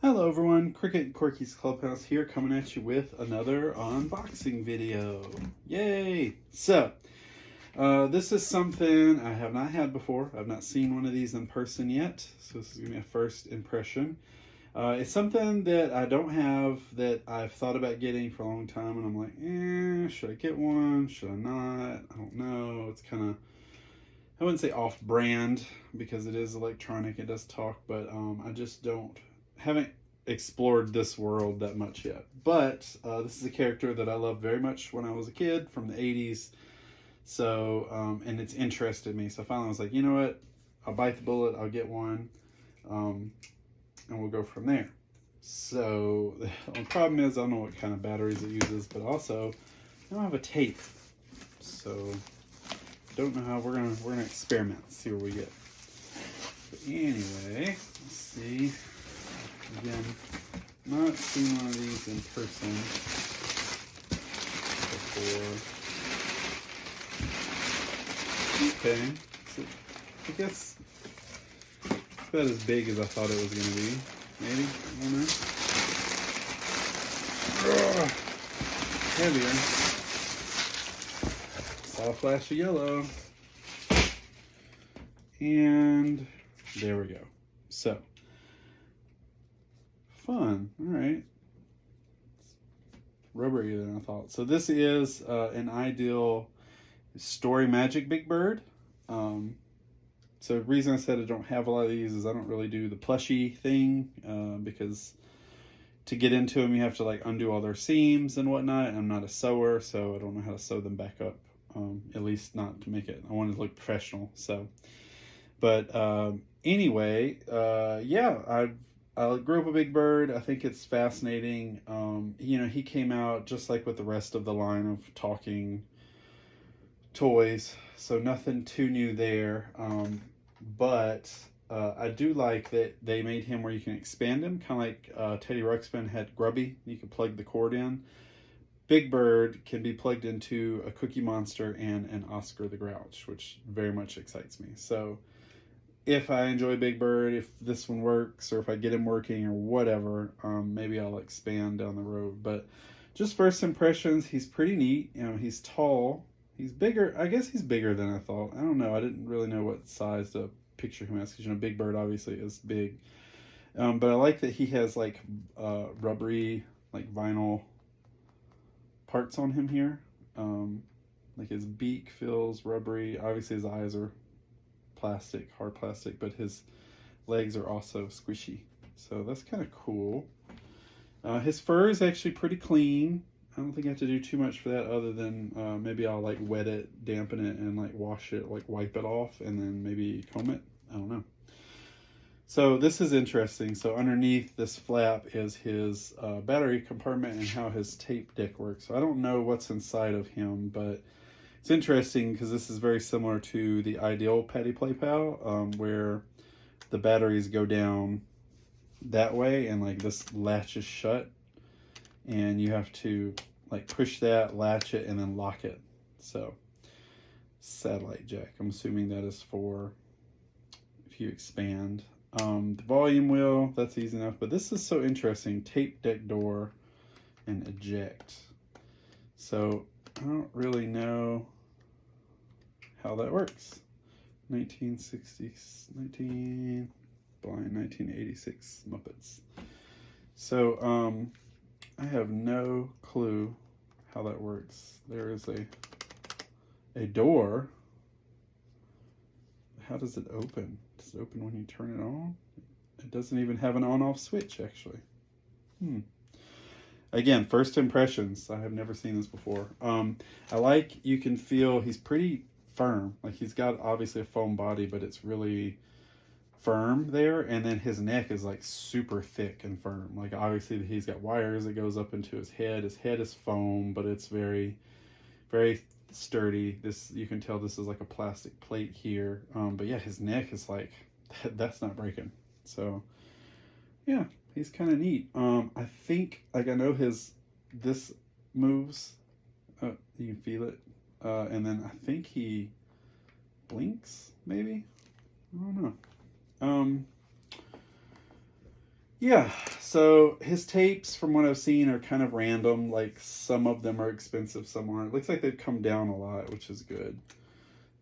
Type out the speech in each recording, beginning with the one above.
Hello everyone, Cricket and Corky's Clubhouse here, coming at you with another unboxing video. Yay! So, this is something I have not had before. I've not seen one of these in person yet, so this is going to be a first impression. It's something that I don't have that I've thought about getting for a long time, and I'm like, should I get one? Should I not? I don't know. It's kind of, I wouldn't say off-brand because it is electronic, it does talk, but I just haven't explored this world that much yet. But this is a character that I loved very much when I was a kid from the 80s. So, and it's interested me. So finally I was like, you know what? I'll bite the bullet. I'll get one. And we'll go from there. So the problem is I don't know what kind of batteries it uses, but also I don't have a tape. So don't know how we're gonna experiment, see what we get. But anyway, let's see. Again, not seen one of these in person before. Okay, so I guess it's about as big as I thought it was going to be. Maybe, I don't know. Ugh, heavier. Saw a flash of yellow. And there we go. So, fun. All right. Rubberier than I thought. So this is an ideal story magic big bird. So the reason I said I don't have a lot of these is I don't really do the plushy thing because to get into them you have to like undo all their seams and whatnot. I'm not a sewer, so I don't know how to sew them back up. At least not to make it. I want to look professional. So, but anyway, yeah, I grew up a big bird. I think it's fascinating. You know, he came out just like with the rest of the line of talking toys, so nothing too new there. But I do like that they made him where you can expand him, kind of like Teddy Ruxpin had Grubby. You can plug the cord in. Big Bird can be plugged into a Cookie Monster and an Oscar the Grouch, which very much excites me. So if I enjoy Big Bird, if this one works, or if I get him working or whatever, maybe I'll expand down the road. But just first impressions, he's pretty neat. You know, he's tall. He's bigger. I guess he's bigger than I thought. I don't know. I didn't really know what size to picture him as, because, you know, Big Bird obviously is big. But I like that he has like rubbery, like vinyl parts on him here. Like his beak feels rubbery. Obviously his eyes are plastic, hard plastic, but his legs are also squishy. So that's kind of cool. His fur is actually pretty clean. I don't think I have to do too much for that other than maybe I'll like wet it, dampen it, and like wash it, like wipe it off, and then maybe comb it. I don't know. So this is interesting. So underneath this flap is his battery compartment and how his tape deck works. So I don't know what's inside of him, but it's interesting because this is very similar to the ideal Patty Play Pal, where the batteries go down that way and like this latches shut, and you have to like push that, latch it, and then lock it. So satellite jack, I'm assuming that is for if you expand. The volume wheel, that's easy enough, but this is so interesting. Tape deck door and eject. So I don't really know how that works. 1986 Muppets. So I have no clue how that works. There is a door. How does it open? Does it open when you turn it on? It doesn't even have an on-off switch, actually. Again, first impressions. I have never seen this before. I like, you can feel he's pretty firm. Like he's got obviously a foam body, but it's really firm there. And then his neck is like super thick and firm. Like obviously he's got wires that goes up into his head. His head is foam, but it's very, very sturdy. This, you can tell this is like a plastic plate here. But yeah, his neck is like, that's not breaking. So yeah, he's kind of neat. I think, like, I know this moves. You can feel it. And then I think he blinks, maybe? I don't know. Yeah, So his tapes, from what I've seen, are kind of random. Like some of them are expensive, some aren't. It looks like they've come down a lot, which is good.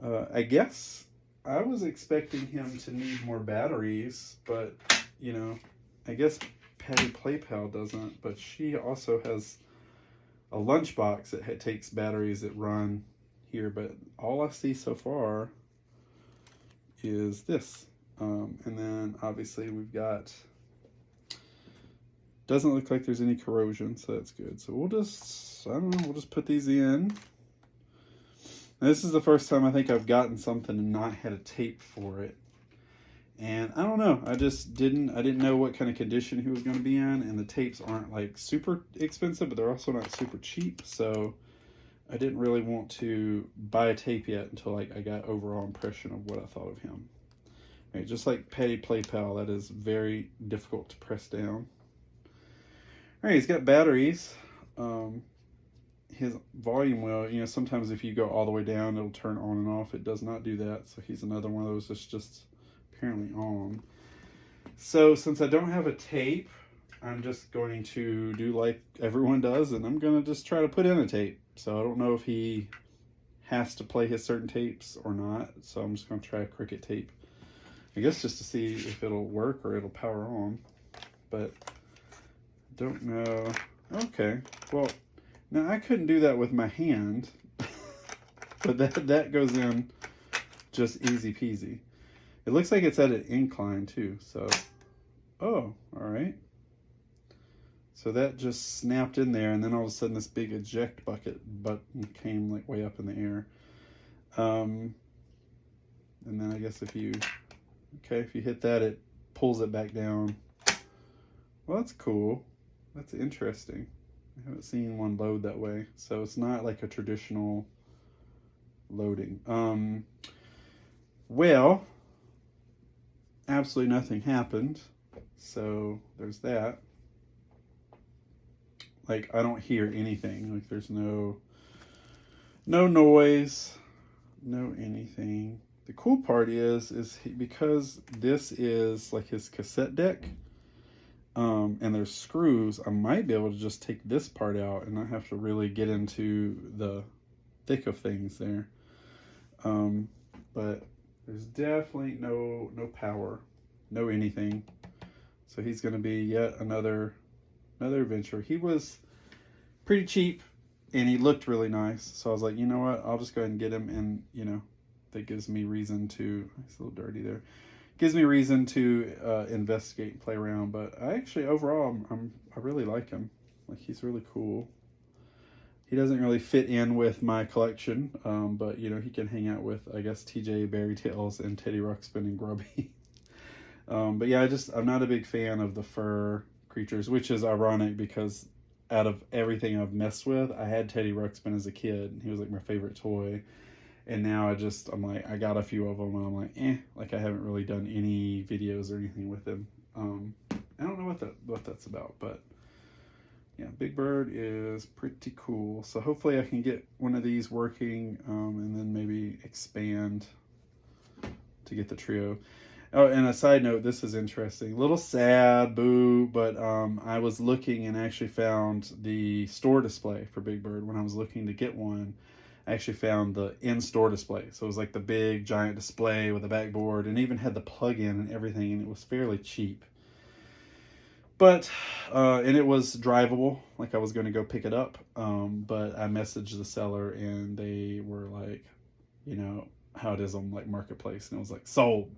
I guess I was expecting him to need more batteries, but you know, I guess Patty Playpal doesn't. But she also has a lunchbox that takes batteries that run here. But all I see so far is this, and then obviously we've got. Doesn't look like there's any corrosion, so that's good. So we'll just, I don't know, we'll just put these in. Now, this is the first time I think I've gotten something and not had a tape for it. And I don't know, I didn't know what kind of condition he was going to be in, and the tapes aren't like super expensive, but they're also not super cheap, so I didn't really want to buy a tape yet until like I got overall impression of what I thought of him. Right, just like Patty Playpal, that is very difficult to press down. All right, he's got batteries. His volume wheel, you know, sometimes if you go all the way down, it'll turn on and off. It does not do that. So he's another one of those that's just apparently on. So since I don't have a tape, I'm just going to do like everyone does, and I'm going to just try to put in a tape. So I don't know if he has to play his certain tapes or not. So I'm just going to try a Cricut tape. I guess just to see if it'll work or it'll power on. But don't know. Okay, well, now I couldn't do that with my hand, but that goes in just easy peasy. It looks like it's at an incline too, so, oh, all right. So that just snapped in there, and then all of a sudden this big eject bucket button came like way up in the air. And then I guess if you hit that, it pulls it back down. Well, that's cool. That's interesting. I haven't seen one load that way. So it's not like a traditional loading. Well, absolutely nothing happened. So there's that. Like, I don't hear anything. Like, there's no noise, no anything. The cool part is because this is like his cassette deck, and there's screws, I might be able to just take this part out and not have to really get into the thick of things there. But there's definitely no power, no anything. So he's going to be yet another adventure. He was pretty cheap and he looked really nice. So I was like, you know what? I'll just go ahead and get him, and you know, that gives me reason to, it's a little dirty there. Gives me reason to investigate and play around. But I actually, overall, I really like him. Like, he's really cool. He doesn't really fit in with my collection, but you know, he can hang out with, I guess, TJ Berrytails and Teddy Ruxpin and Grubby. But yeah, I'm not a big fan of the fur creatures, which is ironic because out of everything I've messed with, I had Teddy Ruxpin as a kid, and he was like my favorite toy. And now I'm like, I got a few of them, and I'm like, like I haven't really done any videos or anything with him. I don't know what that's about, but yeah, Big Bird is pretty cool. So hopefully I can get one of these working, and then maybe expand to get the trio. Oh, and a side note, this is interesting. A little sad, boo, but I was looking and actually found the store display for Big Bird. When I was looking to get one, I actually found the in-store display. So it was like the big giant display with a backboard, and even had the plug-in and everything, and it was fairly cheap. But, and it was drivable, like I was going to go pick it up, but I messaged the seller, and they were like, you know, how it is on like Marketplace, and it was like, sold.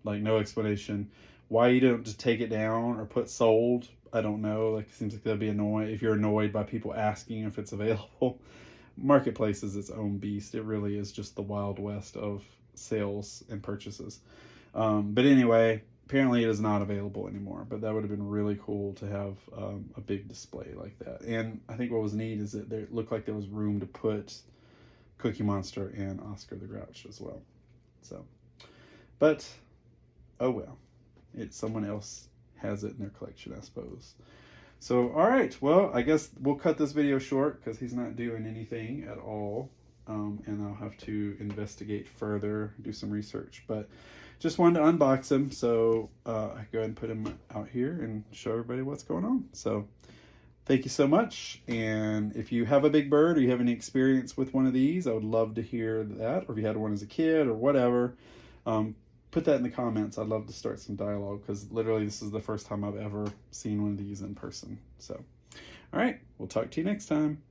Like, no explanation. Why you don't just take it down or put sold, I don't know. Like, it seems like that'd be annoying if you're annoyed by people asking if it's available. Marketplace is its own beast. It really is just the Wild West of sales and purchases. But anyway, apparently it is not available anymore. But that would have been really cool to have a big display like that. And I think what was neat is that it looked like there was room to put Cookie Monster and Oscar the Grouch as well. So, but oh well, someone else has it in their collection, I suppose. So, all right, well, I guess we'll cut this video short because he's not doing anything at all, and I'll have to investigate further, do some research. But just wanted to unbox them. So I go ahead and put them out here and show everybody what's going on. So thank you so much. And if you have a big bird or you have any experience with one of these, I would love to hear that. Or if you had one as a kid or whatever, put that in the comments. I'd love to start some dialogue because literally this is the first time I've ever seen one of these in person. So, all right, we'll talk to you next time.